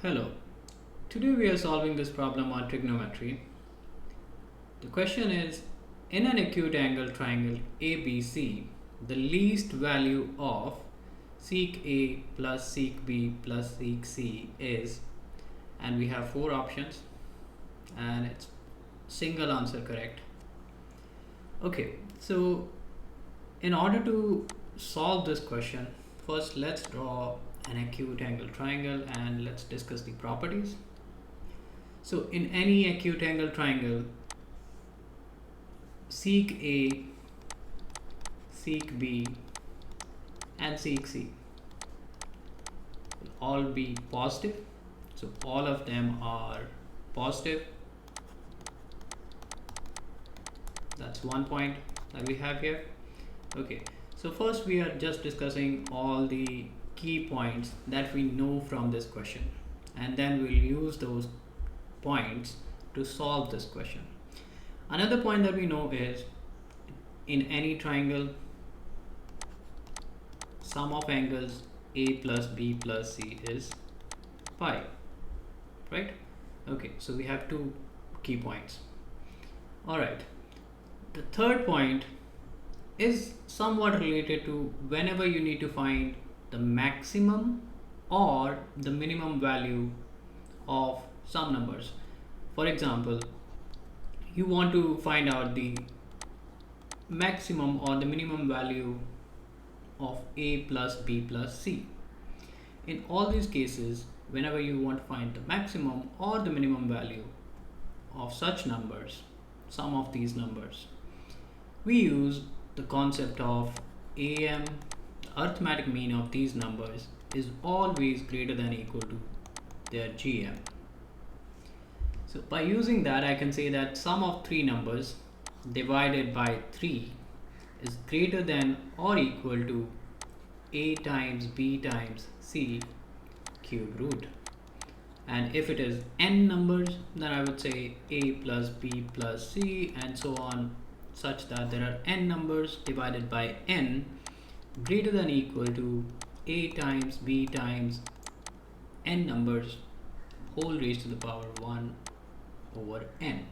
Hello, today we are solving this problem on trigonometry. The question is, in an acute angle triangle ABC, the least value of secA plus secB plus secC is, and we have four options and it's single answer correct. Okay, so in order to solve this question, first let's draw an acute angle triangle and let's discuss the properties. So in any acute angle triangle, secA, secB and secC will all be positive. So all of them are positive. That's one point that we have here. Okay, so first we are just discussing all the key points that we know from this question, and then we'll use those points to solve this question. Another point that we know is, in any triangle, sum of angles A plus B plus C is pi, right? Okay, so we have two key points. All right, the third point is somewhat related to whenever you need to find the maximum or the minimum value of some numbers. For example, you want to find out the maximum or the minimum value of A plus B plus C. In all these cases, whenever you want to find the maximum or the minimum value of such numbers, some of these numbers, we use the concept of AM. The arithmetic mean of these numbers is always greater than or equal to their GM. So by using that, I can say that sum of three numbers divided by 3 is greater than or equal to A times B times C cube root. And if it is n numbers, then I would say A plus B plus C and so on, such that there are n numbers divided by n greater than or equal to A times B times n numbers whole raised to the power 1 over n.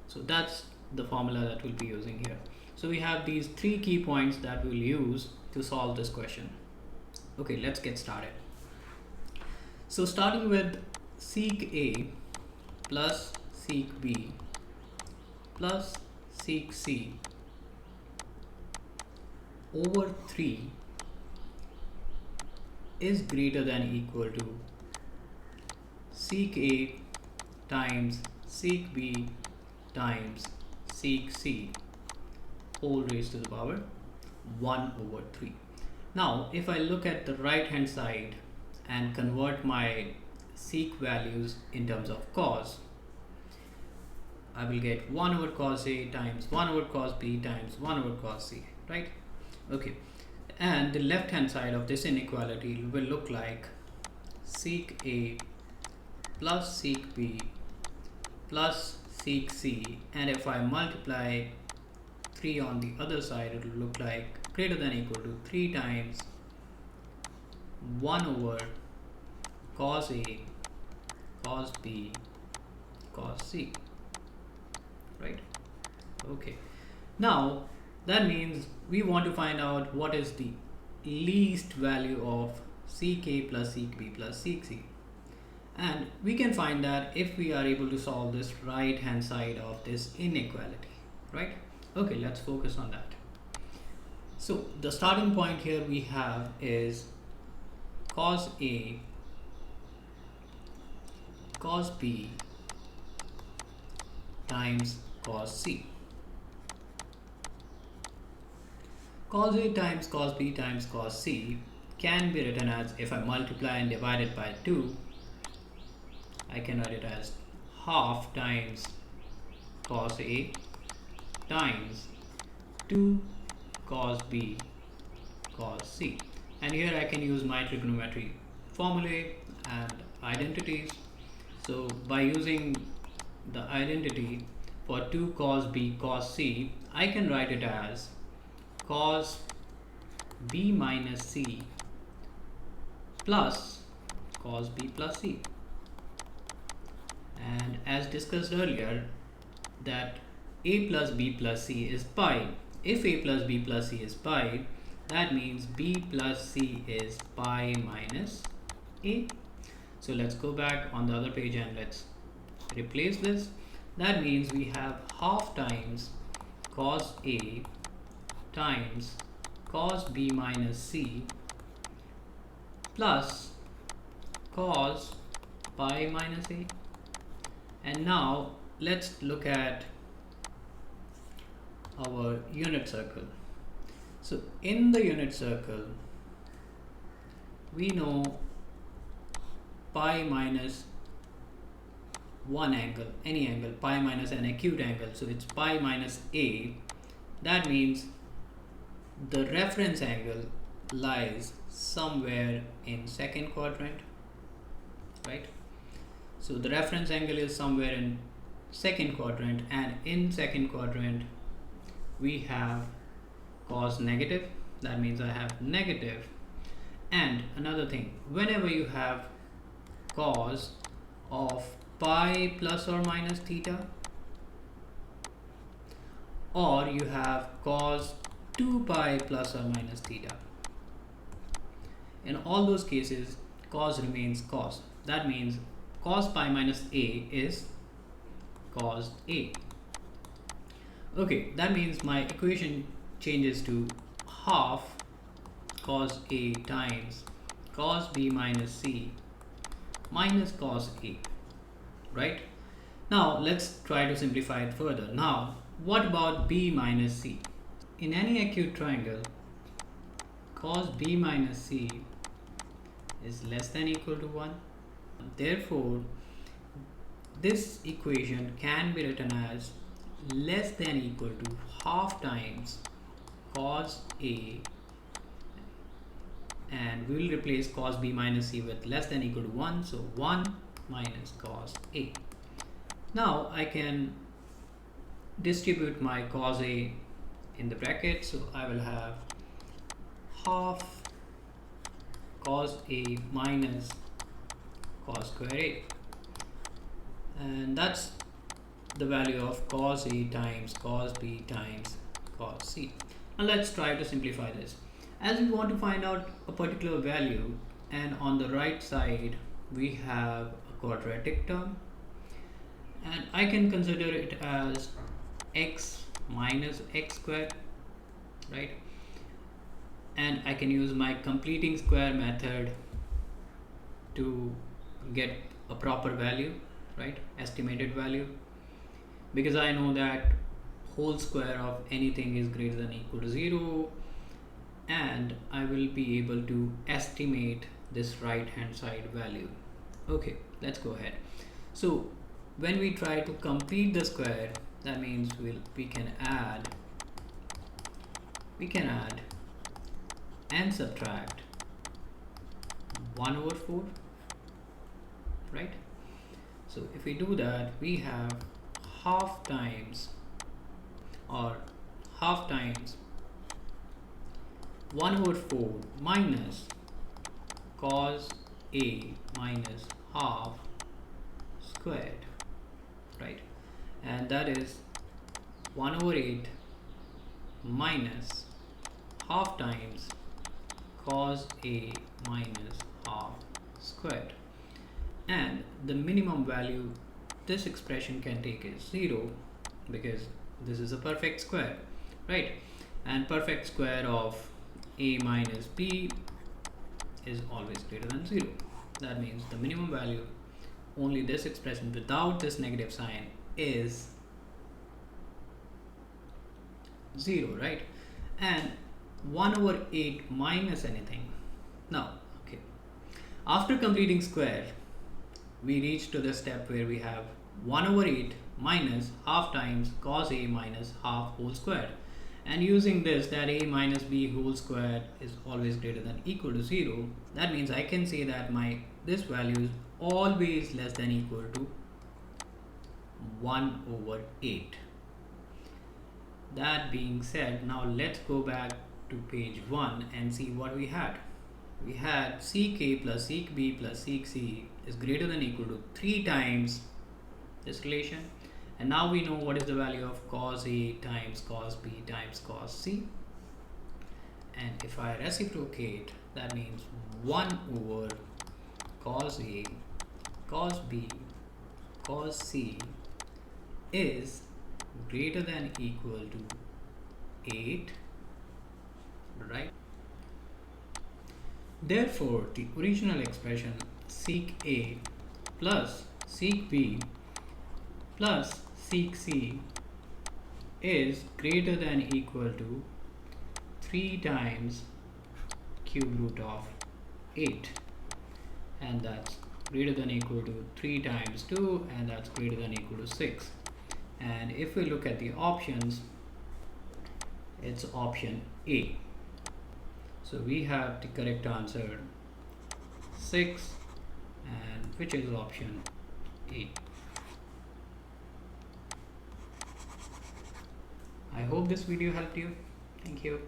So that's the formula that we'll be using here. So we have these three key points that we'll use to solve this question. Okay, let's get started. So starting with secA plus secB plus secC over 3 is greater than or equal to secA times secB times secC whole raised to the power 1 over 3. Now if I look at the right hand side and convert my sec values in terms of cos, I will get 1 over cos A times 1 over cos B times 1 over cos C, right? Okay, and the left hand side of this inequality will look like sec A plus sec B plus sec C, and if I multiply 3 on the other side, it will look like greater than or equal to 3 times 1 over cos A, cos B, cos C, right? Okay, now that means we want to find out what is the least value of secA plus secB plus secC, and we can find that if we are able to solve this right hand side of this inequality, right? Okay, let's focus on that. So the starting point here we have is cos A, cos B times cos C. Cos A times cos B times cos C can be written as, if I multiply and divide it by 2, I can write it as half times cos A times 2 cos B cos C. And here I can use my trigonometry formulae and identities. So by using the identity for 2 cos B cos C, I can write it as cos B minus C plus cos b plus c. And as discussed earlier, that a plus b plus c is pi. If a plus b plus c is pi, that means b plus c is pi minus a. So let's go back on the other page and let's replace this. That means we have half times cos a times cos b minus c plus cos pi minus a. And now let's look at our unit circle. So in the unit circle, we know pi minus one angle, any angle, pi minus an acute angle, so it's pi minus a. That means the reference angle lies somewhere in second quadrant, right? So the reference angle is somewhere in second quadrant, and in second quadrant we have cos negative. That means I have negative. And another thing, whenever you have cos of pi plus or minus theta, or you have cos 2 pi plus or minus theta, in all those cases cos remains cos. That means cos pi minus a is cos a. Okay, that means my equation changes to half cos a times cos b minus c minus cos a, right? Now let's try to simplify it further. Now what about b minus c? In any acute triangle, cos b minus c is less than equal to 1. Therefore this equation can be written as less than equal to half times cos a, and we will replace cos b minus c with less than equal to 1, so 1 minus cos a. Now I can distribute my cos a in the bracket, so I will have half cos a minus cos square a, and that's the value of cos a times cos b times cos c. Now let's try to simplify this. As we want to find out a particular value, and on the right side we have a quadratic term, and I can consider it as x minus x squared, right? And I can use my completing square method to get a proper value, right? Estimated value, because I know that whole square of anything is greater than or equal to 0, and I will be able to estimate this right hand side value. Okay, let's go ahead. So when we try to complete the square, that means we can add and subtract 1 over 4, right? So if we do that, we have half times 1 over 4 minus cos a minus half squared, right? And that is 1 over 8 minus half times cos a minus half squared, and the minimum value this expression can take is 0, because this is a perfect square, right? And perfect square of a minus b is always greater than 0. That means the minimum value, only this expression without this negative sign, is 0, right? And 1 over 8 minus anything. Now, okay, after completing square, we reach to the step where we have 1 over 8 minus half times cos a minus half whole square, and using this, that a minus b whole square is always greater than equal to 0. That means I can say that this value is always less than equal to 1 over 8. That being said, now let's go back to page 1 and see what we had. we had secA plus secB plus secC is greater than or equal to 3 times this relation, and now we know what is the value of cos A times cos B times cos C. And if I reciprocate, that means 1 over cos A cos B cos C is greater than or equal to 8, right? Therefore, the original expression secA plus secB plus secC is greater than or equal to 3 times cube root of 8, and that's greater than or equal to 3 times 2, and that's greater than or equal to 6. And if we look at the options, it's option A. So we have the correct answer 6, and which is option A. I hope this video helped you. Thank you.